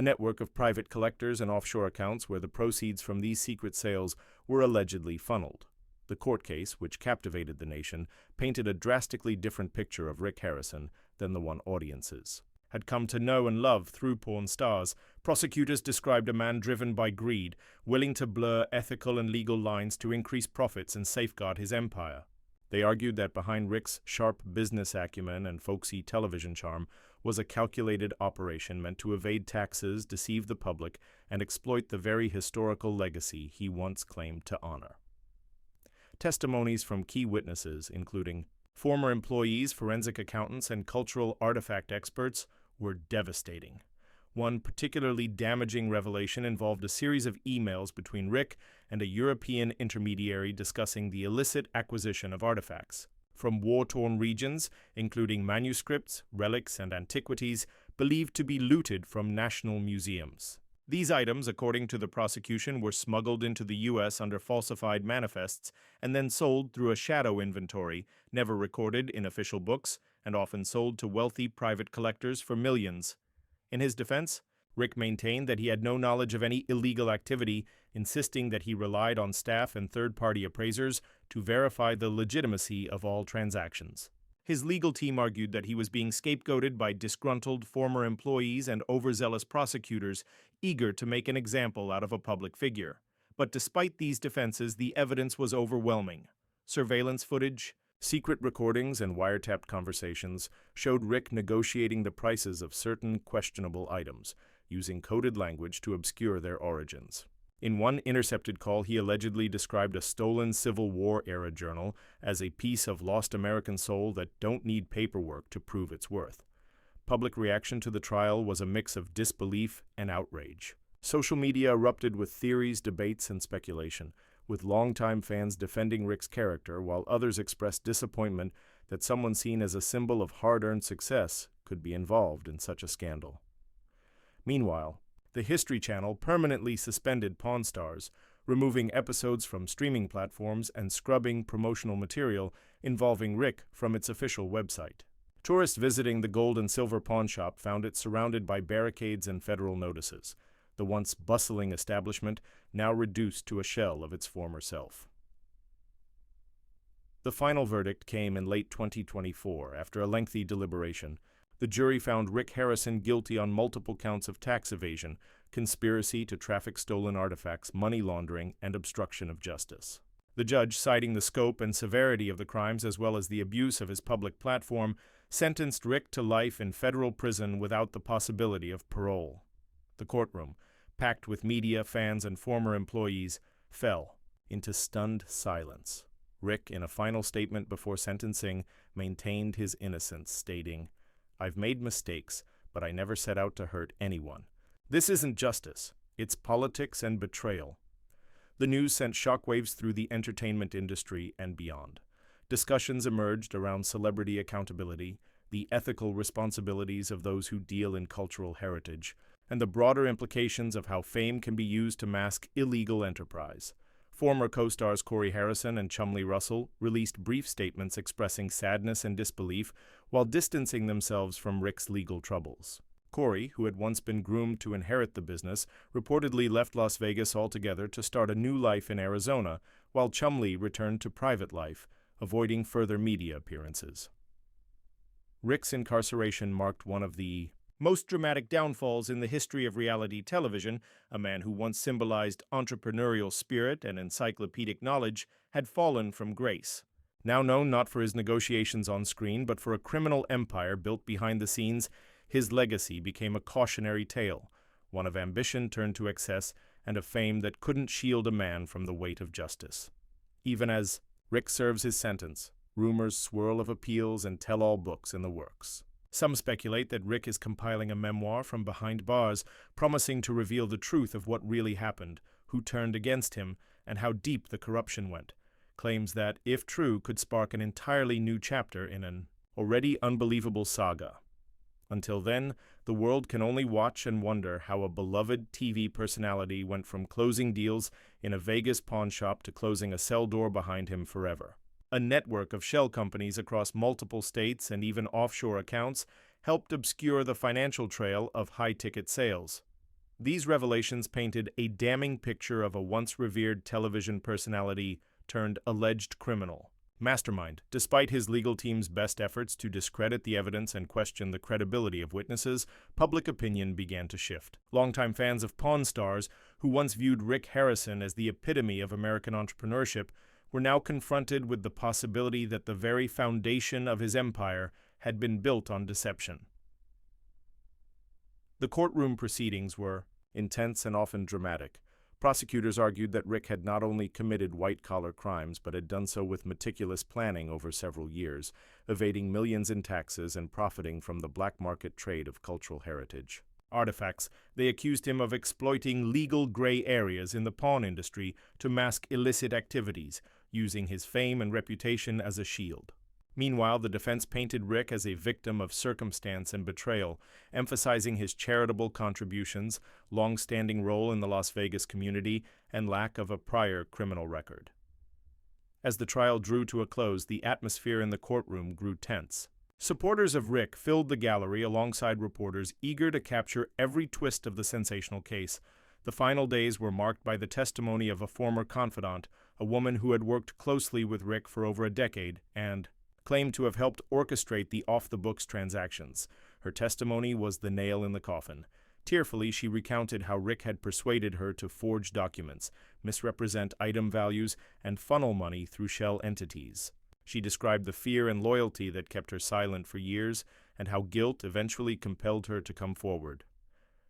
a network of private collectors and offshore accounts where the proceeds from these secret sales were allegedly funneled. The court case, which captivated the nation, painted a drastically different picture of Rick Harrison than the one audiences had come to know and love through porn stars. Prosecutors described a man driven by greed, willing to blur ethical and legal lines to increase profits and safeguard his empire. They argued that behind Rick's sharp business acumen and folksy television charm was a calculated operation meant to evade taxes, deceive the public, and exploit the very historical legacy he once claimed to honor. Testimonies from key witnesses, including former employees, forensic accountants, and cultural artifact experts, were devastating. One particularly damaging revelation involved a series of emails between Rick and a European intermediary discussing the illicit acquisition of artifacts from war-torn regions, including manuscripts, relics, and antiquities believed to be looted from national museums. These items, according to the prosecution, were smuggled into the U.S. under falsified manifests and then sold through a shadow inventory, never recorded in official books, and often sold to wealthy private collectors for millions. In his defense, Rick maintained that he had no knowledge of any illegal activity, insisting that he relied on staff and third-party appraisers to verify the legitimacy of all transactions. His legal team argued that he was being scapegoated by disgruntled former employees and overzealous prosecutors eager to make an example out of a public figure. But despite these defenses, the evidence was overwhelming. Surveillance footage, secret recordings, and wiretapped conversations showed Rick negotiating the prices of certain questionable items, using coded language to obscure their origins. In one intercepted call, he allegedly described a stolen Civil War-era journal as a piece of lost American soul that don't need paperwork to prove its worth. Public reaction to the trial was a mix of disbelief and outrage. Social media erupted with theories, debates, and speculation, with longtime fans defending Rick's character, while others expressed disappointment that someone seen as a symbol of hard-earned success could be involved in such a scandal. Meanwhile, the History Channel permanently suspended Pawn Stars, removing episodes from streaming platforms and scrubbing promotional material involving Rick from its official website. Tourists visiting the gold and silver pawn shop found it surrounded by barricades and federal notices, the once bustling establishment now reduced to a shell of its former self. The final verdict came in late 2024 after a lengthy deliberation. The jury found Rick Harrison guilty on multiple counts of tax evasion, conspiracy to traffic stolen artifacts, money laundering, and obstruction of justice. The judge, citing the scope and severity of the crimes as well as the abuse of his public platform, sentenced Rick to life in federal prison without the possibility of parole. The courtroom, packed with media, fans, and former employees, fell into stunned silence. Rick, in a final statement before sentencing, maintained his innocence, stating, "I've made mistakes, but I never set out to hurt anyone. This isn't justice. It's politics and betrayal." The news sent shockwaves through the entertainment industry and beyond. Discussions emerged around celebrity accountability, the ethical responsibilities of those who deal in cultural heritage, and the broader implications of how fame can be used to mask illegal enterprise. Former co-stars Corey Harrison and Chumley Russell released brief statements expressing sadness and disbelief while distancing themselves from Rick's legal troubles. Corey, who had once been groomed to inherit the business, reportedly left Las Vegas altogether to start a new life in Arizona, while Chumley returned to private life, avoiding further media appearances. Rick's incarceration marked one of the most dramatic downfalls in the history of reality television. A man who once symbolized entrepreneurial spirit and encyclopedic knowledge had fallen from grace. Now known not for his negotiations on screen, but for a criminal empire built behind the scenes, his legacy became a cautionary tale, one of ambition turned to excess and of fame that couldn't shield a man from the weight of justice. Even as Rick serves his sentence, rumors swirl of appeals and tell-all books in the works. Some speculate that Rick is compiling a memoir from behind bars, promising to reveal the truth of what really happened, who turned against him, and how deep the corruption went. Claims that, if true, could spark an entirely new chapter in an already unbelievable saga. Until then, the world can only watch and wonder how a beloved TV personality went from closing deals in a Vegas pawn shop to closing a cell door behind him forever. A network of shell companies across multiple states and even offshore accounts helped obscure the financial trail of high-ticket sales. These revelations painted a damning picture of a once revered television personality turned alleged criminal. Mastermind. Despite his legal team's best efforts to discredit the evidence and question the credibility of witnesses, public opinion began to shift. Longtime fans of Pawn Stars, who once viewed Rick Harrison as the epitome of American entrepreneurship, were now confronted with the possibility that the very foundation of his empire had been built on deception. The courtroom proceedings were intense and often dramatic. Prosecutors argued that Rick had not only committed white-collar crimes, but had done so with meticulous planning over several years, evading millions in taxes and profiting from the black market trade of cultural heritage. Artifacts. They accused him of exploiting legal gray areas in the pawn industry to mask illicit activities, using his fame and reputation as a shield. Meanwhile, the defense painted Rick as a victim of circumstance and betrayal, emphasizing his charitable contributions, long-standing role in the Las Vegas community, and lack of a prior criminal record. As the trial drew to a close, the atmosphere in the courtroom grew tense. Supporters of Rick filled the gallery alongside reporters eager to capture every twist of the sensational case. The final days were marked by the testimony of a former confidant, a woman who had worked closely with Rick for over a decade and claimed to have helped orchestrate the off-the-books transactions. Her testimony was the nail in the coffin. Tearfully, she recounted how Rick had persuaded her to forge documents, misrepresent item values, and funnel money through shell entities. She described the fear and loyalty that kept her silent for years, and how guilt eventually compelled her to come forward.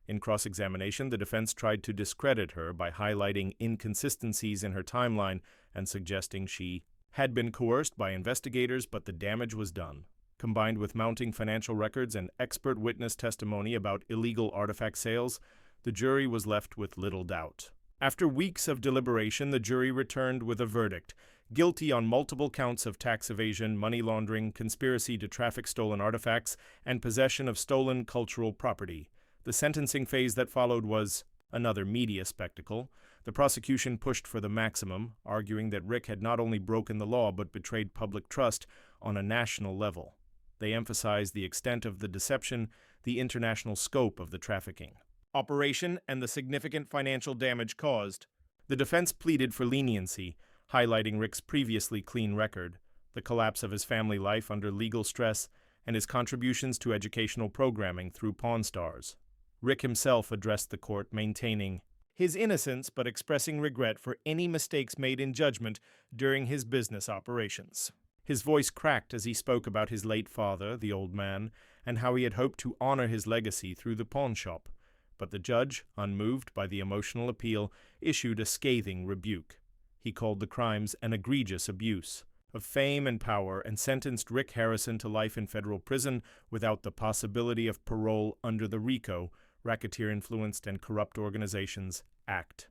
In cross-examination, the defense tried to discredit her by highlighting inconsistencies in her timeline and suggesting she had been coerced by investigators, but the damage was done. Combined with mounting financial records and expert witness testimony about illegal artifact sales, the jury was left with little doubt. After weeks of deliberation, the jury returned with a verdict: guilty on multiple counts of tax evasion, money laundering, conspiracy to traffic stolen artifacts, and possession of stolen cultural property. The sentencing phase that followed was another media spectacle. The prosecution pushed for the maximum, arguing that Rick had not only broken the law but betrayed public trust on a national level. They emphasized the extent of the deception, the international scope of the trafficking operation, and the significant financial damage caused. The defense pleaded for leniency, highlighting Rick's previously clean record, the collapse of his family life under legal stress, and his contributions to educational programming through Pawn Stars. Rick himself addressed the court, maintaining his innocence but expressing regret for any mistakes made in judgment during his business operations. His voice cracked as he spoke about his late father, the old man, and how he had hoped to honor his legacy through the pawn shop. But the judge, unmoved by the emotional appeal, issued a scathing rebuke. He called the crimes an egregious abuse of fame and power and sentenced Rick Harrison to life in federal prison without the possibility of parole under the RICO, Racketeer-Influenced and Corrupt Organizations Act.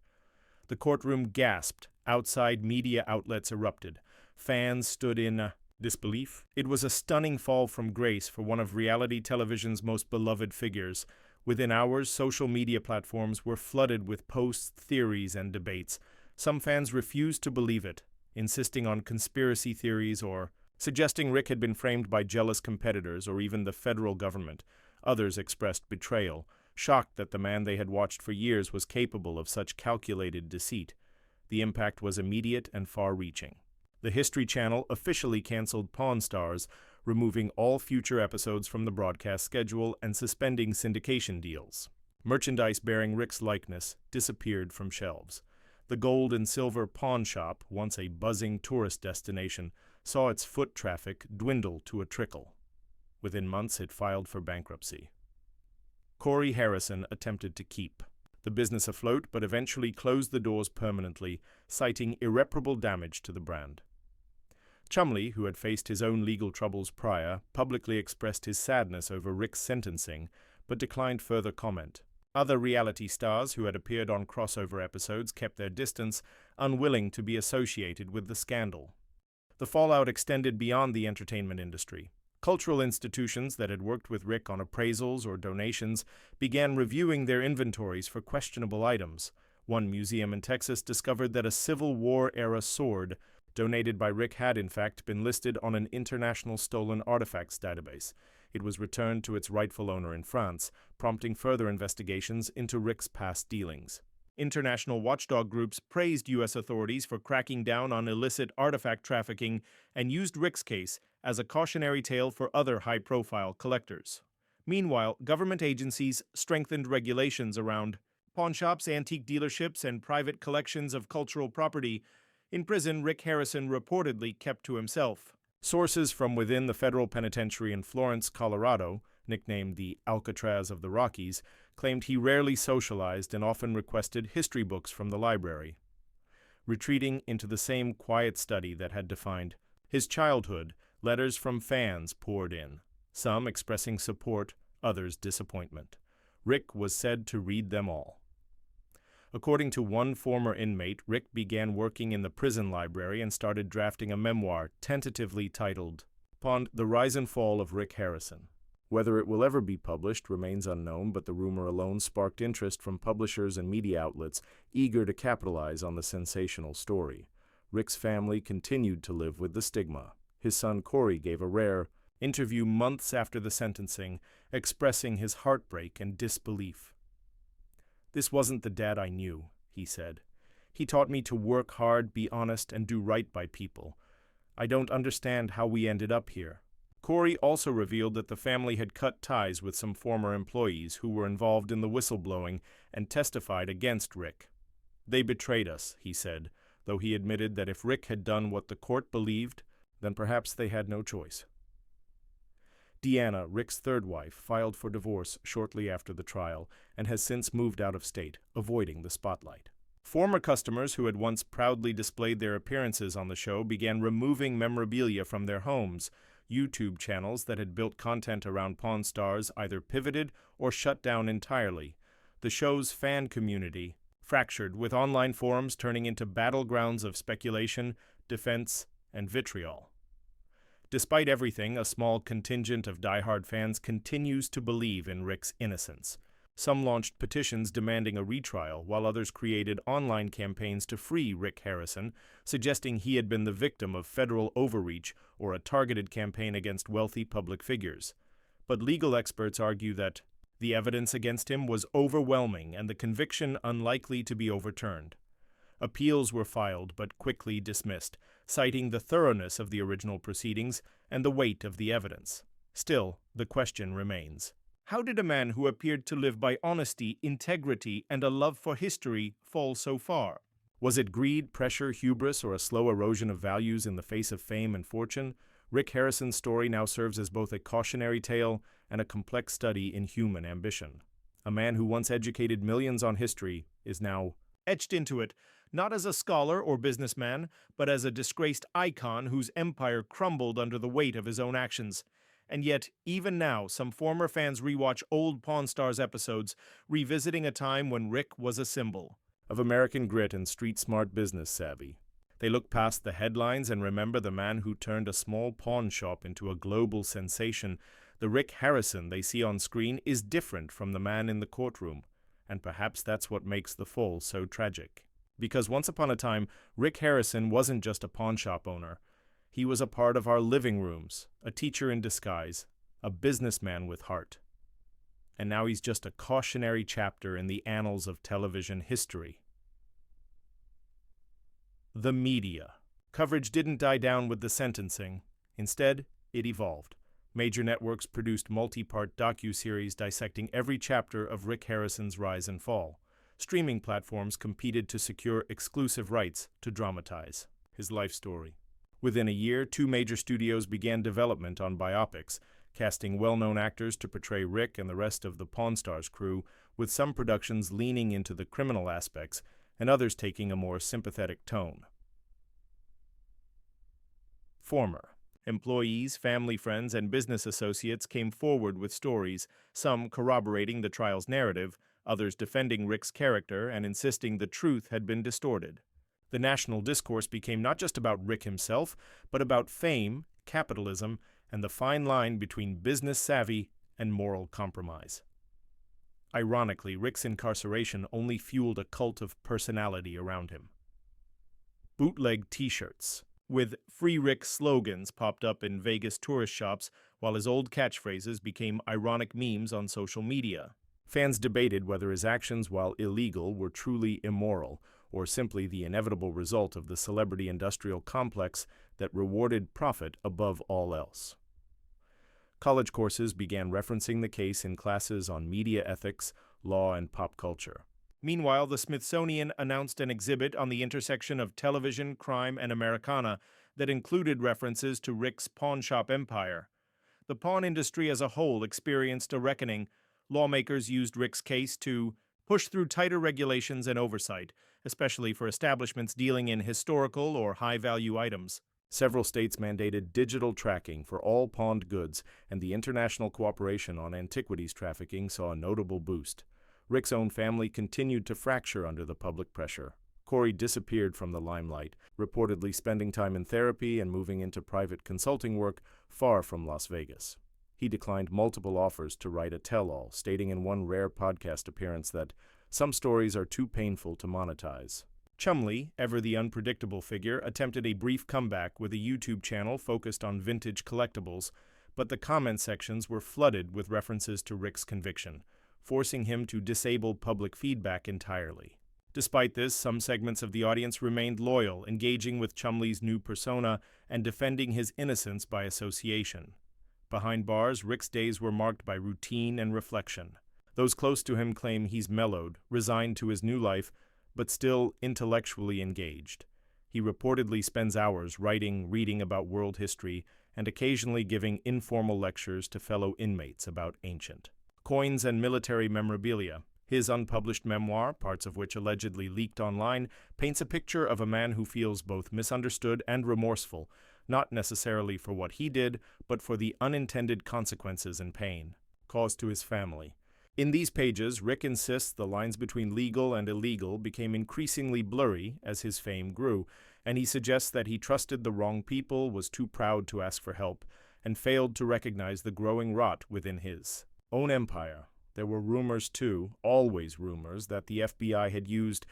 The courtroom gasped. Outside media outlets erupted. Fans stood in disbelief. It was a stunning fall from grace for one of reality television's most beloved figures. Within hours, social media platforms were flooded with posts, theories, and debates. Some fans refused to believe it, insisting on conspiracy theories or suggesting Rick had been framed by jealous competitors or even the federal government. Others expressed betrayal, shocked that the man they had watched for years was capable of such calculated deceit. The impact was immediate and far-reaching. The History Channel officially canceled Pawn Stars, removing all future episodes from the broadcast schedule and suspending syndication deals. Merchandise bearing Rick's likeness disappeared from shelves. The gold and silver pawn shop, once a buzzing tourist destination, saw its foot traffic dwindle to a trickle. Within months, it filed for bankruptcy. Corey Harrison attempted to keep the business afloat, but eventually closed the doors permanently, citing irreparable damage to the brand. Chumley, who had faced his own legal troubles prior, publicly expressed his sadness over Rick's sentencing, but declined further comment. Other reality stars who had appeared on crossover episodes kept their distance, unwilling to be associated with the scandal. The fallout extended beyond the entertainment industry. Cultural institutions that had worked with Rick on appraisals or donations began reviewing their inventories for questionable items. One museum in Texas discovered that a Civil War-era sword donated by Rick had in fact been listed on an international stolen artifacts database. It was returned to its rightful owner in France, prompting further investigations into Rick's past dealings. International watchdog groups praised U.S. authorities for cracking down on illicit artifact trafficking and used Rick's case as a cautionary tale for other high-profile collectors. Meanwhile, government agencies strengthened regulations around pawnshops, antique dealerships, and private collections of cultural property. In prison, Rick Harrison reportedly kept to himself. Sources from within the federal penitentiary in Florence, Colorado, nicknamed the Alcatraz of the Rockies, claimed he rarely socialized and often requested history books from the library. Retreating into the same quiet study that had defined his childhood, letters from fans poured in, some expressing support, others disappointment. Rick was said to read them all. According to one former inmate, Rick began working in the prison library and started drafting a memoir tentatively titled The Rise and Fall of Rick Harrison. Whether it will ever be published remains unknown, but the rumor alone sparked interest from publishers and media outlets eager to capitalize on the sensational story. Rick's family continued to live with the stigma. His son Corey gave a rare interview months after the sentencing, expressing his heartbreak and disbelief. "This wasn't the dad I knew," he said. "He taught me to work hard, be honest, and do right by people. I don't understand how we ended up here." Corey also revealed that the family had cut ties with some former employees who were involved in the whistleblowing and testified against Rick. "They betrayed us," he said, though he admitted that if Rick had done what the court believed, then perhaps they had no choice. Deanna, Rick's third wife, filed for divorce shortly after the trial and has since moved out of state, avoiding the spotlight. Former customers who had once proudly displayed their appearances on the show began removing memorabilia from their homes. YouTube channels that had built content around Pawn Stars either pivoted or shut down entirely. The show's fan community fractured, with online forums turning into battlegrounds of speculation, defense, and vitriol. Despite everything, a small contingent of diehard fans continues to believe in Rick's innocence. Some launched petitions demanding a retrial, while others created online campaigns to free Rick Harrison, suggesting he had been the victim of federal overreach or a targeted campaign against wealthy public figures. But legal experts argue that the evidence against him was overwhelming and the conviction unlikely to be overturned. Appeals were filed but quickly dismissed, citing the thoroughness of the original proceedings and the weight of the evidence. Still, the question remains. How did a man who appeared to live by honesty, integrity, and a love for history fall so far? Was it greed, pressure, hubris, or a slow erosion of values in the face of fame and fortune? Rick Harrison's story now serves as both a cautionary tale and a complex study in human ambition. A man who once educated millions on history is now etched into it, not as a scholar or businessman, but as a disgraced icon whose empire crumbled under the weight of his own actions. And yet, even now, some former fans rewatch old Pawn Stars episodes, revisiting a time when Rick was a symbol of American grit and street-smart business savvy. They look past the headlines and remember the man who turned a small pawn shop into a global sensation. The Rick Harrison they see on screen is different from the man in the courtroom, and perhaps that's what makes the fall so tragic. Because once upon a time, Rick Harrison wasn't just a pawn shop owner. He was a part of our living rooms, a teacher in disguise, a businessman with heart. And now he's just a cautionary chapter in the annals of television history. The media. Coverage didn't die down with the sentencing. Instead, it evolved. Major networks produced multi-part docuseries dissecting every chapter of Rick Harrison's rise and fall. Streaming platforms competed to secure exclusive rights to dramatize his life story. Within a year, 2 major studios began development on biopics, casting well-known actors to portray Rick and the rest of the Pawn Stars crew, with some productions leaning into the criminal aspects and others taking a more sympathetic tone. Former employees, family friends, and business associates came forward with stories, some corroborating the trial's narrative, others defending Rick's character and insisting the truth had been distorted. The national discourse became not just about Rick himself, but about fame, capitalism, and the fine line between business savvy and moral compromise. Ironically, Rick's incarceration only fueled a cult of personality around him. Bootleg t-shirts with Free Rick slogans popped up in Vegas tourist shops, while his old catchphrases became ironic memes on social media. Fans debated whether his actions, while illegal, were truly immoral, or simply the inevitable result of the celebrity industrial complex that rewarded profit above all else. College courses began referencing the case in classes on media ethics, law, and pop culture. Meanwhile, the Smithsonian announced an exhibit on the intersection of television, crime, and Americana that included references to Rick's pawnshop empire. The pawn industry as a whole experienced a reckoning. Lawmakers used Rick's case to push through tighter regulations and oversight, especially for establishments dealing in historical or high-value items. Several states mandated digital tracking for all pawned goods, and the international cooperation on antiquities trafficking saw a notable boost. Rick's own family continued to fracture under the public pressure. Corey disappeared from the limelight, reportedly spending time in therapy and moving into private consulting work far from Las Vegas. He declined multiple offers to write a tell-all, stating in one rare podcast appearance that some stories are too painful to monetize. Chumlee, ever the unpredictable figure, attempted a brief comeback with a YouTube channel focused on vintage collectibles, but the comment sections were flooded with references to Rick's conviction, forcing him to disable public feedback entirely. Despite this, some segments of the audience remained loyal, engaging with Chumlee's new persona and defending his innocence by association. Behind bars, Rick's days were marked by routine and reflection. Those close to him claim he's mellowed, resigned to his new life, but still intellectually engaged. He reportedly spends hours writing, reading about world history, and occasionally giving informal lectures to fellow inmates about ancient coins and military memorabilia. His unpublished memoir, parts of which allegedly leaked online, paints a picture of a man who feels both misunderstood and remorseful, not necessarily for what he did, but for the unintended consequences and pain caused to his family. In these pages, Rick insists the lines between legal and illegal became increasingly blurry as his fame grew, and he suggests that he trusted the wrong people, was too proud to ask for help, and failed to recognize the growing rot within his own empire. There were rumors, too, always rumors, that the FBI had used